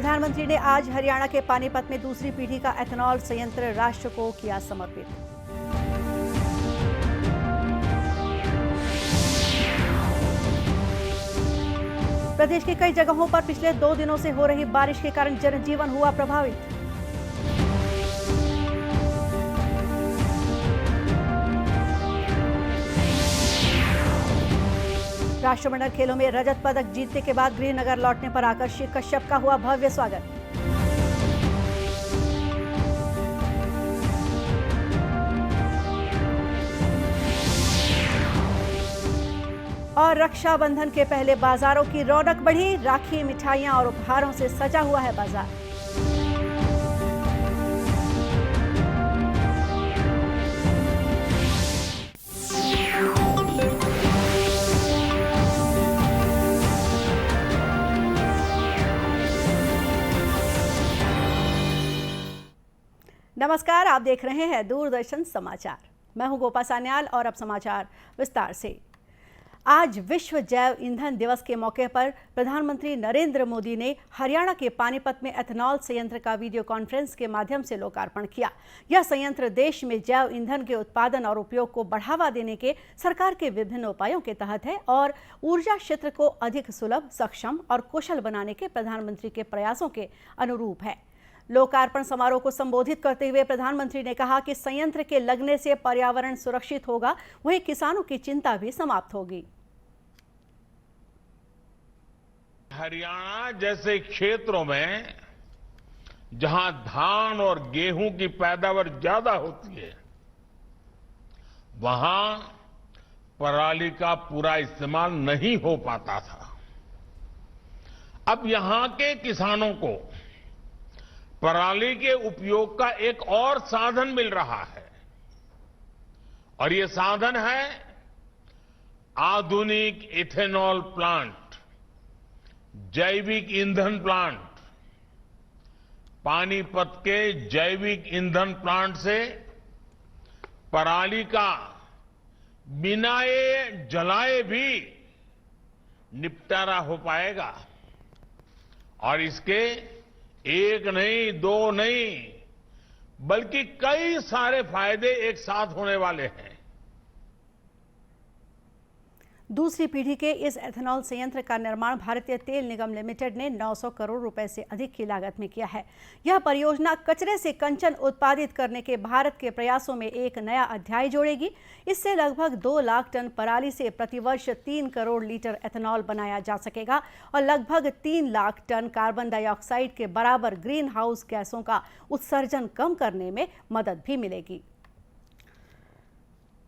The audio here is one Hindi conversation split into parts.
प्रधानमंत्री ने आज हरियाणा के पानीपत में दूसरी पीढ़ी का एथेनॉल संयंत्र राष्ट्र को किया समर्पित। प्रदेश की कई जगहों पर पिछले 2 दिनों से हो रही बारिश के कारण जनजीवन हुआ प्रभावित। राष्ट्रमंडल खेलों में रजत पदक जीतने के बाद गृहनगर लौटने पर आकर्षि कश्यप का हुआ भव्य स्वागत। और रक्षाबंधन के पहले बाजारों की रौनक बढ़ी। राखी, मिठाइयां और उपहारों से सजा हुआ है बाजार। नमस्कार, आप देख रहे हैं दूरदर्शन समाचार। मैं हूं गोपा सान्याल और अब समाचार विस्तार से। आज विश्व जैव ईंधन दिवस के मौके पर प्रधानमंत्री नरेंद्र मोदी ने हरियाणा के पानीपत में एथेनॉल संयंत्र का वीडियो कॉन्फ्रेंस के माध्यम से लोकार्पण किया। यह संयंत्र देश में जैव ईंधन के उत्पादन और उपयोग को बढ़ावा देने के सरकार के विभिन्न उपायों के तहत है और ऊर्जा क्षेत्र को अधिक सुलभ, सक्षम और कुशल बनाने के प्रधानमंत्री के प्रयासों के अनुरूप है। लोकार्पण समारोह को संबोधित करते हुए प्रधानमंत्री ने कहा कि संयंत्र के लगने से पर्यावरण सुरक्षित होगा, वहीं किसानों की चिंता भी समाप्त होगी। हरियाणा जैसे क्षेत्रों में जहां धान और गेहूं की पैदावार ज्यादा होती है, वहां पराली का पूरा इस्तेमाल नहीं हो पाता था। अब यहां के किसानों को पराली के उपयोग का एक और साधन मिल रहा है और ये साधन है आधुनिक इथेनॉल प्लांट, जैविक ईंधन प्लांट। पानीपत के जैविक ईंधन प्लांट से पराली का बिना जलाए भी निपटारा हो पाएगा और इसके एक नहीं, दो नहीं, बल्कि कई सारे फायदे एक साथ होने वाले हैं। दूसरी पीढ़ी के इस एथेनॉल संयंत्र का निर्माण भारतीय तेल निगम लिमिटेड ने 900 करोड़ रुपए से अधिक की लागत में किया है। यह परियोजना कचरे से कंचन उत्पादित करने के भारत के प्रयासों में एक नया अध्याय जोड़ेगी। इससे लगभग 2 लाख टन पराली से प्रतिवर्ष 3 करोड़ लीटर एथेनॉल बनाया जा सकेगा और लगभग 3 लाख टन कार्बन डाइऑक्साइड के बराबर ग्रीन हाउस गैसों का उत्सर्जन कम करने में मदद भी मिलेगी।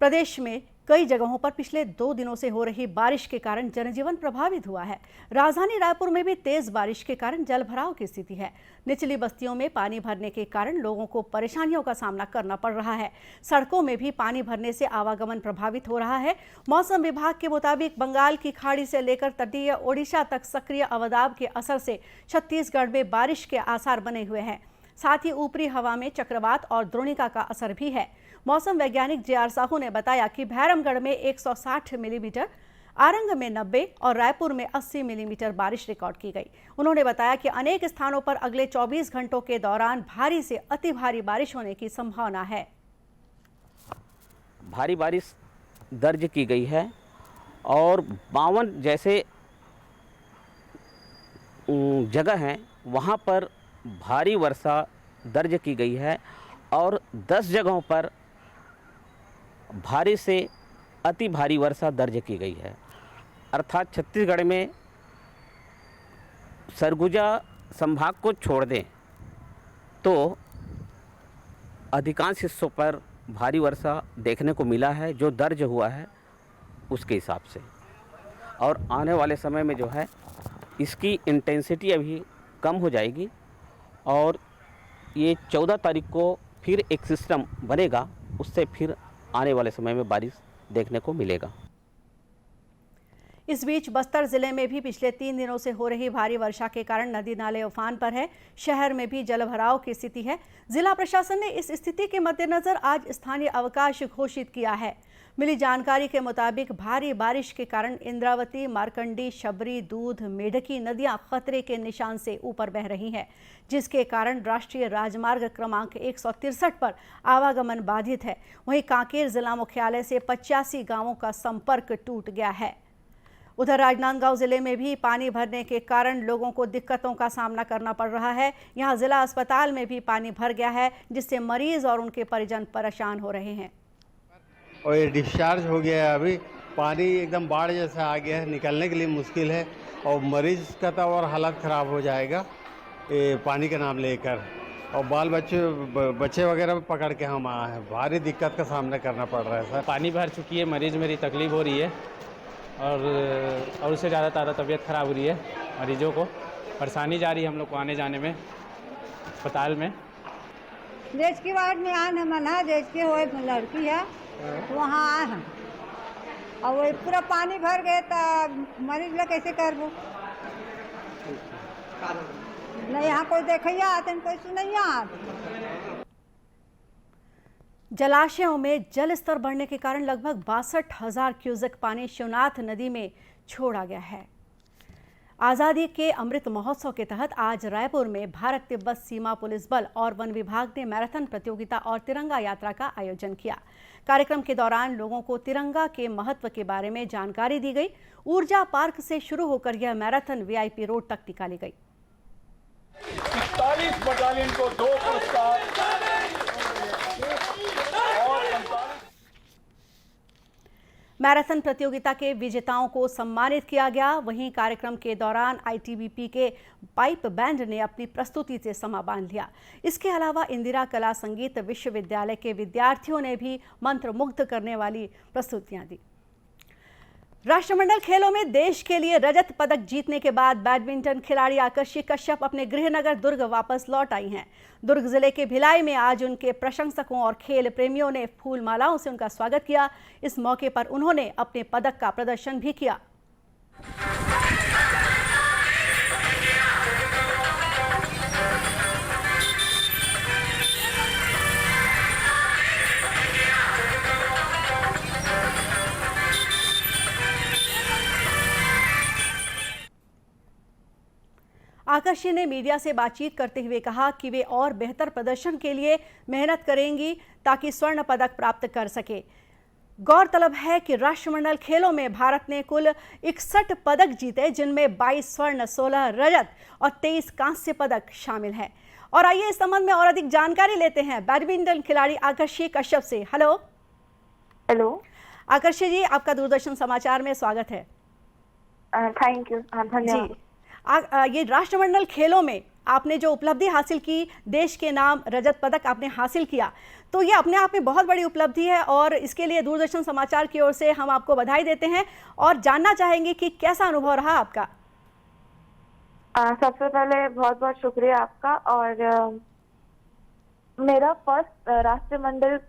प्रदेश में कई जगहों पर पिछले 2 दिनों से हो रही बारिश के कारण जनजीवन प्रभावित हुआ है। राजधानी रायपुर में भी तेज बारिश के कारण जलभराव की स्थिति है। निचली बस्तियों में पानी भरने के कारण लोगों को परेशानियों का सामना करना पड़ रहा है। सड़कों में भी पानी भरने से आवागमन प्रभावित हो रहा है। मौसम विभाग के मुताबिक बंगाल की खाड़ी से लेकर तटीय ओडिशा तक सक्रिय अवदाब के असर से छत्तीसगढ़ में बारिश के आसार बने हुए हैं। साथ ही ऊपरी हवा में चक्रवात और द्रोणिका का असर भी है। मौसम वैज्ञानिक जे.आर. साहू ने बताया कि भैरमगढ़ में 160 मिलीमीटर, आरंग में 90 और रायपुर में 80 मिलीमीटर बारिश रिकॉर्ड की गई। उन्होंने बताया कि अनेक स्थानों पर अगले 24 घंटों के दौरान भारी से अति भारी बारिश होने की संभावना है। भारी बारिश दर्ज की गई है और 52 जैसे जगह हैं वहाँ पर भारी वर्षा दर्ज की गई है और 10 जगहों पर भारी से अति भारी वर्षा दर्ज की गई है। अर्थात छत्तीसगढ़ में सरगुजा संभाग को छोड़ दें तो अधिकांश हिस्सों पर भारी वर्षा देखने को मिला है जो दर्ज हुआ है उसके हिसाब से, और आने वाले समय में जो है इसकी इंटेंसिटी अभी कम हो जाएगी और ये 14 तारीख को फिर एक सिस्टम बनेगा, उससे फिर आने वाले समय में बारिश देखने को मिलेगा। इस बीच बस्तर जिले में भी पिछले 3 दिनों से हो रही भारी वर्षा के कारण नदी नाले उफान पर है। शहर में भी जलभराव की स्थिति है। जिला प्रशासन ने इस स्थिति के मद्देनजर आज स्थानीय अवकाश घोषित किया है। मिली जानकारी के मुताबिक भारी बारिश के कारण इंद्रावती, मारकंडी, शबरी, दूध, मेढकी नदियां खतरे के निशान से ऊपर बह रही हैं, जिसके कारण राष्ट्रीय राजमार्ग क्रमांक 163 पर आवागमन बाधित है। वहीं कांकेर जिला मुख्यालय से 85 गांवों का संपर्क टूट गया है। उधर राजनांदगांव जिले में भी पानी भरने के कारण लोगों को दिक्कतों का सामना करना पड़ रहा है। यहां जिला अस्पताल में भी पानी भर गया है, जिससे मरीज और उनके परिजन परेशान हो रहे हैं। और ये डिस्चार्ज हो गया है, अभी पानी एकदम बाढ़ जैसा आ गया है, निकलने के लिए मुश्किल है और मरीज का तो और हालत ख़राब हो जाएगा ये पानी का नाम लेकर। और बाल बच्चे वगैरह पकड़ के हम आए हैं, भारी दिक्कत का सामना करना पड़ रहा है सर। पानी भर चुकी है, मरीज मेरी तकलीफ हो रही है और उससे ज़्यादा तबीयत ख़राब हो रही है। मरीजों को परेशानी जा रही है हम लोग को आने जाने में अस्पताल में। देश की वार्ड में आन हमन है, देश के होए लड़की है वहाँ आए हम और वो पूरा पानी भर गए तो मरीज लोग कैसे करबो। न यहाँ कोई देखैया आते न कोई सुनैया आते। जलाशयों में जल स्तर बढ़ने के कारण लगभग 62,000 क्यूसेक पानी शिवनाथ नदी में छोड़ा गया है। आज़ादी के अमृत महोत्सव के तहत आज रायपुर में भारत तिब्बत सीमा पुलिस बल और वन विभाग ने मैराथन प्रतियोगिता और तिरंगा यात्रा का आयोजन किया। कार्यक्रम के दौरान लोगों को तिरंगा के महत्व के बारे में जानकारी दी गई। ऊर्जा पार्क से शुरू होकर यह मैराथन वीआईपी रोड तक निकाली गई। 41 बटालियन को 2 पुरस्कार मैराथन प्रतियोगिता के विजेताओं को सम्मानित किया गया। वहीं कार्यक्रम के दौरान आईटीबीपी के पाइप बैंड ने अपनी प्रस्तुति से समा बांध लिया। इसके अलावा इंदिरा कला संगीत विश्वविद्यालय के विद्यार्थियों ने भी मंत्रमुग्ध करने वाली प्रस्तुतियां दी। राष्ट्रमंडल खेलों में देश के लिए रजत पदक जीतने के बाद बैडमिंटन खिलाड़ी आकर्षि कश्यप अपने गृहनगर दुर्ग वापस लौट आई हैं। दुर्ग जिले के भिलाई में आज उनके प्रशंसकों और खेल प्रेमियों ने फूल मालाओं से उनका स्वागत किया। इस मौके पर उन्होंने अपने पदक का प्रदर्शन भी किया। आकर्षि ने मीडिया से बातचीत करते हुए कहा कि वे और बेहतर प्रदर्शन के लिए मेहनत करेंगी ताकि स्वर्ण पदक प्राप्त कर सके। गौरतलब है कि राष्ट्रमंडल खेलों में भारत ने कुल 61 पदक जीते, जिनमें 22 स्वर्ण, 16 रजत और 23 कांस्य पदक शामिल हैं। और आइए इस संबंध में और अधिक जानकारी लेते हैं बैडमिंटन खिलाड़ी आकर्षि कश्यप से। हेलो हेलो आकर्षि जी, आपका दूरदर्शन समाचार में स्वागत है। थैंक यू, धन्यवाद। ये राष्ट्रमंडल खेलों में आपने जो उपलब्धि हासिल की, देश के नाम रजत पदक आपने हासिल किया, तो ये अपने आप में बहुत बड़ी उपलब्धि है और इसके लिए दूरदर्शन समाचार की ओर से हम आपको बधाई देते हैं और जानना चाहेंगे कि कैसा अनुभव रहा आपका। सबसे पहले बहुत बहुत शुक्रिया आपका। और मेरा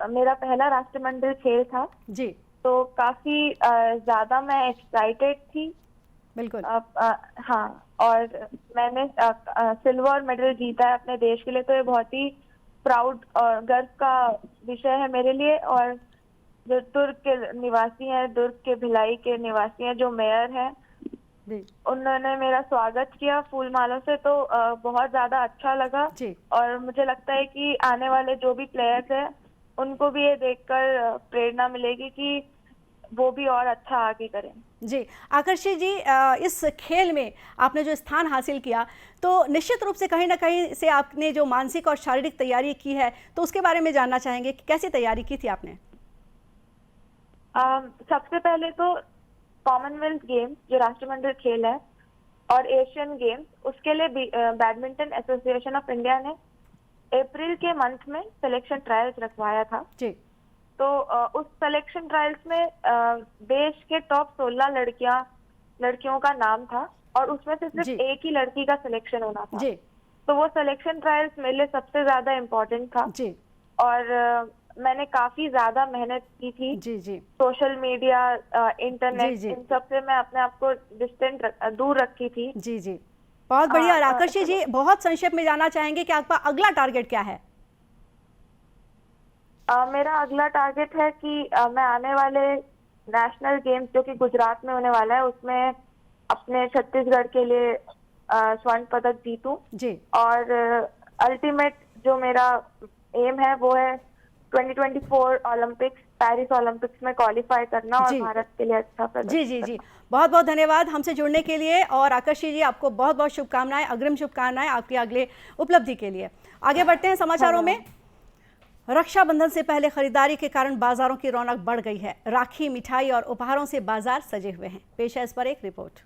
मेरा पहला राष्ट्रमंडल खेल था जी, तो काफी ज्यादा मैं एक्साइटेड थी। बिल्कुल। हाँ, और मैंने सिल्वर मेडल जीता है अपने देश के लिए, तो ये बहुत ही प्राउड और गर्व का विषय है मेरे लिए। और जो दुर्ग के निवासी हैं, दुर्ग के भिलाई के निवासी हैं, जो मेयर हैं, उन्होंने मेरा स्वागत किया फूल मालों से, तो बहुत ज्यादा अच्छा लगा जी। और मुझे लगता है कि आने वाले जो भी प्लेयर्स हैं उनको भी ये देखकर प्रेरणा मिलेगी कि वो भी और अच्छा आगे करें। जी आकर्षि जी, इस खेल में आपने जो स्थान हासिल किया, तो निश्चित रूप से कहीं ना कहीं से आपने जो मानसिक और शारीरिक तैयारी की है, तो उसके बारे में जानना चाहेंगे कि कैसी तैयारी की थी आपने। सबसे पहले तो कॉमनवेल्थ गेम्स जो राष्ट्रमंडल खेल है और एशियन गेम्स, उसके लिए बैडमिंटन एसोसिएशन ऑफ इंडिया ने अप्रैल के मंथ में सिलेक्शन ट्रायल्स रखवाया था जी। तो उस सिलेक्शन ट्रायल्स में देश के टॉप 16 लड़कियों का नाम था और उसमें से सिर्फ एक ही लड़की का सिलेक्शन होना था जी। तो वो सिलेक्शन ट्रायल्स मेरे लिए सबसे ज्यादा इम्पोर्टेंट था जी। और मैंने काफी ज्यादा मेहनत की थी जी जी। सोशल मीडिया, इंटरनेट, इन सब से मैं अपने आप को दूर रखी थी जी जी। बहुत बढ़िया। आकर्षि जी, बहुत संक्षेप में जानना चाहेंगे कि आपका अगला टारगेट क्या है। मेरा अगला टारगेट है कि मैं आने वाले नेशनल गेम्स जो कि गुजरात में होने वाला है उसमें अपने छत्तीसगढ़ के लिए स्वर्ण पदक जीतूं जी। और अल्टीमेट जो मेरा एम है वो है 2024 ओलंपिक्स, पेरिस ओलंपिक्स में क्वालिफाई करना और जी। भारत के लिए अच्छा प्रदर्शन जी जी जी, बहुत बहुत धन्यवाद हमसे जुड़ने के लिए। और आकर्षी जी, आपको बहुत बहुत शुभकामनाएं, अग्रिम शुभकामनाएं आपकी अगले उपलब्धि के लिए। आगे बढ़ते हैं समाचारों में। रक्षाबंधन से पहले खरीदारी के कारण बाजारों की रौनक बढ़ गई है। राखी, मिठाई और उपहारों से बाजार सजे हुए हैं। पेश है इस पर एक रिपोर्ट।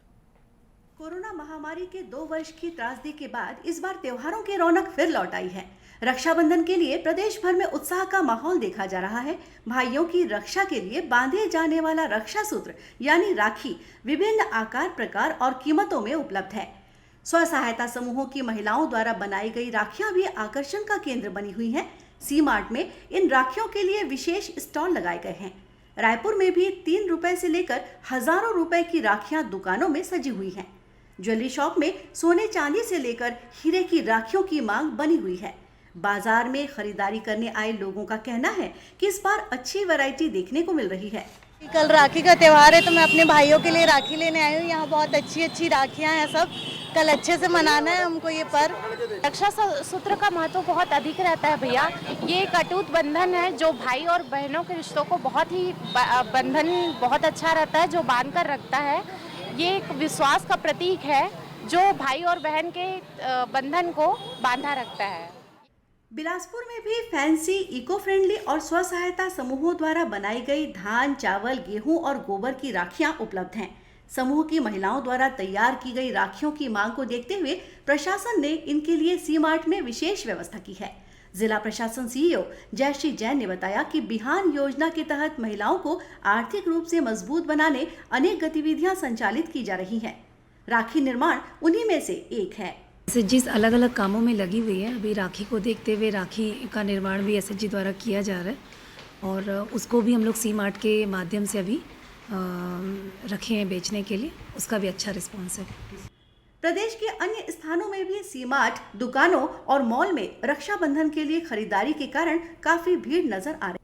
कोरोना महामारी के 2 वर्ष की त्रासदी के बाद इस बार त्योहारों की रौनक फिर लौट आई है। रक्षाबंधन के लिए प्रदेश भर में उत्साह का माहौल देखा जा रहा है। भाइयों की रक्षा के लिए बांधे जाने वाला रक्षा सूत्र यानी राखी विभिन्न आकार, प्रकार और कीमतों में उपलब्ध है। स्व सहायता समूहों की महिलाओं द्वारा बनाई गई राखियां भी आकर्षण का केंद्र बनी हुई हैं। सी मार्ट में इन राखियों के लिए विशेष स्टॉल लगाए गए हैं। रायपुर में भी 3 रुपए से लेकर हजारों रुपए की राखियां दुकानों में सजी हुई हैं। ज्वेलरी शॉप में सोने चांदी से लेकर हीरे की राखियों की मांग बनी हुई है। बाजार में खरीदारी करने आए लोगों का कहना है कि इस बार अच्छी वैरायटी देखने को मिल रही है। कल राखी का त्योहार है तो मैं अपने भाइयों के लिए राखी लेने आई हूँ। यहाँ बहुत अच्छी अच्छी राखियाँ हैं। सब कल अच्छे से मनाना है हमको ये पर्व। रक्षा सूत्र का महत्व बहुत अधिक रहता है भैया। ये एक अटूट बंधन है जो भाई और बहनों के रिश्तों को बहुत ही बंधन बहुत अच्छा रहता है, जो बांध कर रखता है। ये एक विश्वास का प्रतीक है जो भाई और बहन के बंधन को बांधा रखता है। बिलासपुर में भी फैंसी, इको फ्रेंडली और स्व सहायता समूहों द्वारा बनाई गई धान, चावल, गेहूं और गोबर की राखियां उपलब्ध हैं। समूह की महिलाओं द्वारा तैयार की गई राखियों की मांग को देखते हुए प्रशासन ने इनके लिए सी मार्ट में विशेष व्यवस्था की है। जिला प्रशासन सीईओ जयश्री जैन ने बताया कि बिहान योजना के तहत महिलाओं को आर्थिक रूप से मजबूत बनाने अनेक गतिविधियां संचालित की जा रही हैं। राखी निर्माण उन्हीं में से एक है। एसएचजी अलग अलग कामों में लगी हुई है। अभी राखी को देखते हुए राखी का निर्माण भी एसएचजी द्वारा किया जा रहा है और उसको भी हम लोग सी मार्ट के माध्यम से अभी रखे हैं बेचने के लिए। उसका भी अच्छा रिस्पॉन्स है। प्रदेश के अन्य स्थानों में भी सी मार्ट, दुकानों और मॉल में रक्षाबंधन के लिए खरीदारी के कारण काफी भीड़ नजर आ रही है।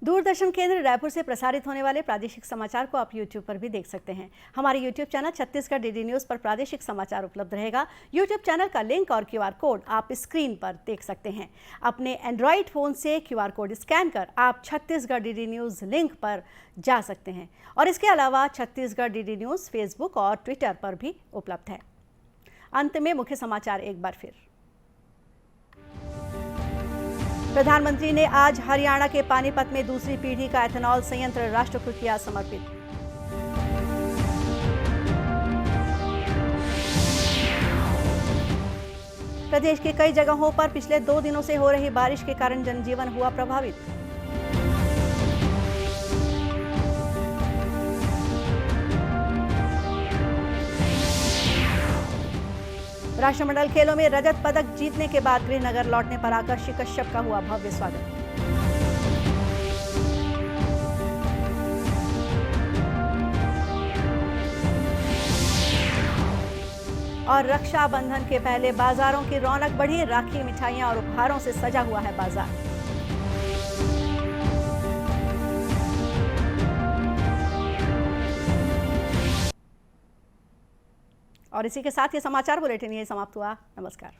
दूरदर्शन केंद्र रायपुर से प्रसारित होने वाले प्रादेशिक समाचार को आप YouTube पर भी देख सकते हैं। हमारे YouTube channel Chhattisgarh DD news पर प्रादेशिक समाचार उपलब्ध रहेगा। YouTube चैनल का लिंक और QR कोड आप स्क्रीन पर देख सकते हैं। अपने एंड्रॉइड फ़ोन से QR कोड स्कैन कर आप छत्तीसगढ़ डीडी न्यूज़ लिंक पर जा सकते हैं। और इसके अलावा छत्तीसगढ़ डीडी न्यूज़ फेसबुक और ट्विटर पर भी उपलब्ध है। अंत में मुख्य समाचार एक बार फिर। प्रधानमंत्री ने आज हरियाणा के पानीपत में दूसरी पीढ़ी का एथेनॉल संयंत्र राष्ट्र को किया समर्पित। प्रदेश के कई जगहों पर पिछले 2 दिनों से हो रही बारिश के कारण जनजीवन हुआ प्रभावित। राष्ट्रमंडल खेलों में रजत पदक जीतने के बाद गृहनगर लौटने पर आकर्षि कश्यप का हुआ भव्य स्वागत। और रक्षाबंधन के पहले बाजारों की रौनक बढ़ी। राखी, मिठाइयां और उपहारों से सजा हुआ है बाजार। और इसी के साथ ये समाचार बुलेटिन यही समाप्त हुआ। नमस्कार।